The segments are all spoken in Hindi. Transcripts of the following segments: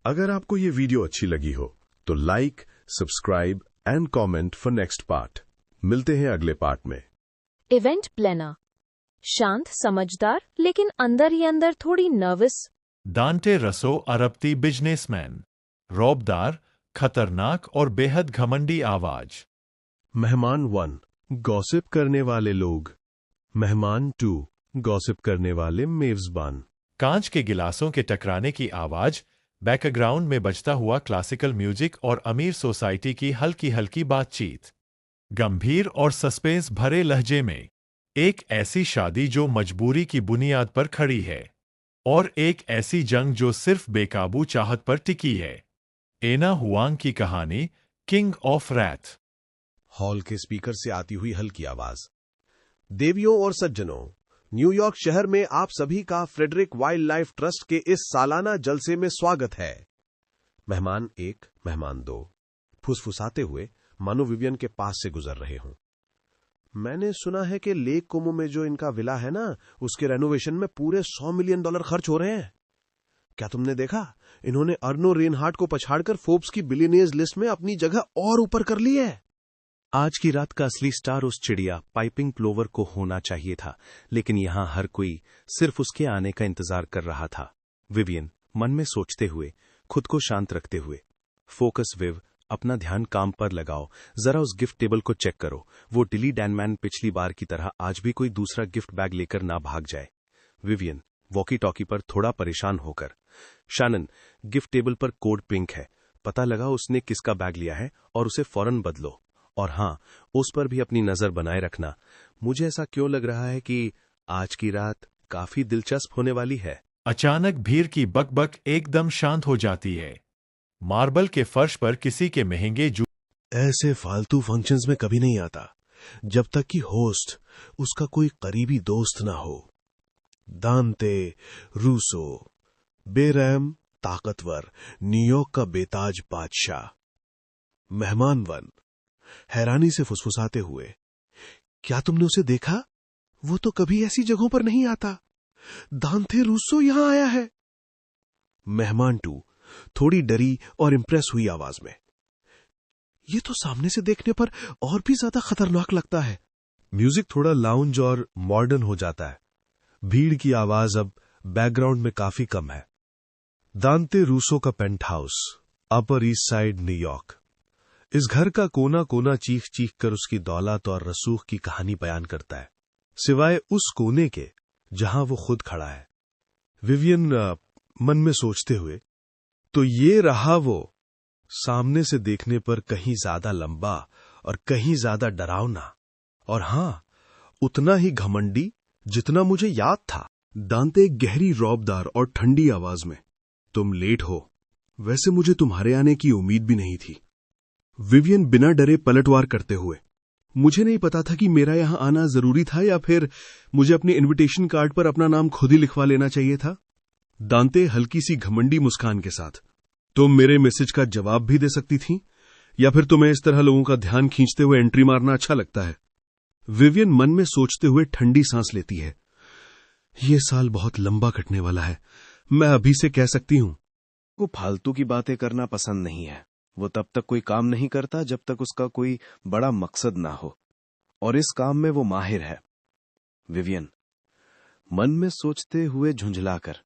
अगर आपको ये वीडियो अच्छी लगी हो तो like, subscribe and comment for next part. मिलते हैं अगले पार्ट में। इवेंट प्लानर, शांत समझदार लेकिन अंदर ही अंदर थोड़ी नर्वस। दांते रसो अरबती बिजनेसमैन, रौबदार, खतरनाक और बेहद घमंडी आवाज। मेहमान 1, गॉसिप करने वाले लोग। मेहमान 2, गॉसिप करने वाले मेजबान। कांच के गिलासों के टकराने की आवाज, बैकग्राउंड में बजता हुआ क्लासिकल म्यूजिक और अमीर सोसाइटी की हल्की हल्की बातचीत। गंभीर और सस्पेंस भरे लहजे में एक ऐसी शादी जो मजबूरी की बुनियाद पर खड़ी है, और एक ऐसी जंग जो सिर्फ बेकाबू चाहत पर टिकी है। एना हुआंग की कहानी, किंग ऑफ रैथ। हॉल के स्पीकर से आती हुई हल्की आवाज। देवियों और सज्जनों, न्यूयॉर्क शहर में आप सभी का फ्रेडरिक वाइल्ड लाइफ ट्रस्ट के इस सालाना जलसे में स्वागत है। मेहमान 1, मेहमान 2 फुसफुसाते हुए मानो विवियन के पास से गुजर रहे हों। मैंने सुना है कि लेक कोमो में जो इनका विला है ना, उसके रेनोवेशन में पूरे $100 मिलियन खर्च हो रहे हैं। क्या तुमने देखा? इन्होंने अर्नो रेनहार्ट को पछाड़कर फोर्ब्स की बिलियनियर्स लिस्ट में अपनी जगह और ऊपर कर ली है। आज की रात का असली स्टार उस चिड़िया पाइपिंग क्लोवर को होना चाहिए था, लेकिन यहां हर कोई सिर्फ उसके आने का इंतजार कर रहा था। विवियन मन में सोचते हुए, खुद को शांत रखते हुए। फोकस विव, अपना ध्यान काम पर लगाओ। जरा उस गिफ्ट टेबल को चेक करो। वो डिली डैनमैन पिछली बार की तरह आज भी कोई दूसरा गिफ्ट बैग लेकर ना भाग जाए। विवियन वॉकी टॉकी पर थोड़ा परेशान होकर। शानन, गिफ्ट टेबल पर कोड पिंक है। पता लगा उसने किसका बैग लिया है और उसे फौरन बदलो। और हां, उस पर भी अपनी नजर बनाए रखना। मुझे ऐसा क्यों लग रहा है कि आज की रात काफी दिलचस्प होने वाली है। अचानक भीड़ की बकबक एकदम शांत हो जाती है। मार्बल के फर्श पर किसी के महंगे ऐसे फालतू फंक्शंस में कभी नहीं आता जब तक कि होस्ट उसका कोई करीबी दोस्त ना हो। दांते रूसो, बेरहम, ताकतवर, न्यूयॉर्क का बेताज बादशाह। मेहमान 1, हैरानी से फुसफुसाते हुए, क्या तुमने उसे देखा? वो तो कभी ऐसी जगहों पर नहीं आता। दांते रूसो यहां आया है। मेहमान 2, थोड़ी डरी और इंप्रेस हुई आवाज में, ये तो सामने से देखने पर और भी ज्यादा खतरनाक लगता है। म्यूजिक थोड़ा लाउंज और मॉडर्न हो जाता है। भीड़ की आवाज अब बैकग्राउंड में काफी कम है। दांते रूसो का पेंट हाउस, अपर ईस्ट साइड, न्यूयॉर्क। इस घर का कोना कोना चीख चीख कर उसकी दौलत और रसूख की कहानी बयान करता है, सिवाय उस कोने के जहां वो खुद खड़ा है। विवियन मन में सोचते हुए, तो ये रहा वो, सामने से देखने पर कहीं ज्यादा लंबा और कहीं ज्यादा डरावना, और हां, उतना ही घमंडी जितना मुझे याद था। दांते एक गहरी रौबदार और ठंडी आवाज में, तुम लेट हो। वैसे मुझे तुम्हारे आने की उम्मीद भी नहीं थी। विवियन बिना डरे पलटवार करते हुए, मुझे नहीं पता था कि मेरा यहां आना जरूरी था या फिर मुझे अपने इनविटेशन कार्ड पर अपना नाम खुद ही लिखवा लेना चाहिए था। दांते हल्की सी घमंडी मुस्कान के साथ, तुम मेरे मैसेज का जवाब भी दे सकती थी, या फिर तुम्हें इस तरह लोगों का ध्यान खींचते हुए एंट्री मारना अच्छा लगता है। विवियन मन में सोचते हुए ठंडी सांस लेती है, ये साल बहुत लंबा कटने वाला है। मैं अभी से कह सकती हूं। वो फालतू की बातें करना पसंद नहीं है। वो तब तक कोई काम नहीं करता जब तक उसका कोई बड़ा मकसद ना हो, और इस काम में वो माहिर है। विवियन मन में सोचते हुए झुंझलाकर,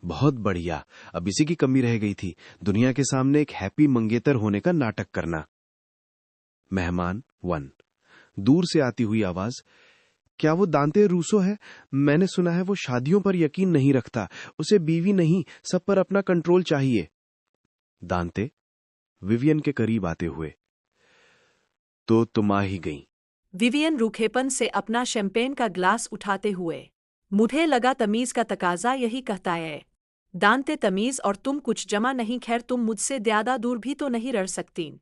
बहुत बढ़िया, अब इसी की कमी रह गई थी, दुनिया के सामने एक हैप्पी मंगेतर होने का नाटक करना। मेहमान 1, दूर से आती हुई आवाज, क्या वो दांते रूसो है? मैंने सुना है वो शादियों पर यकीन नहीं रखता, उसे बीवी नहीं, सब पर अपना कंट्रोल चाहिए। दांते विवियन के करीब आते हुए, तो तुम आ ही गई। विवियन रूखेपन से अपना शैंपेन का ग्लास उठाते हुए, मुझे लगा तमीज का तकाजा यही कहता है। दांते तमीज और तुम कुछ जमा नहीं, खैर तुम मुझसे ज्यादा दूर भी तो नहीं रह सकती।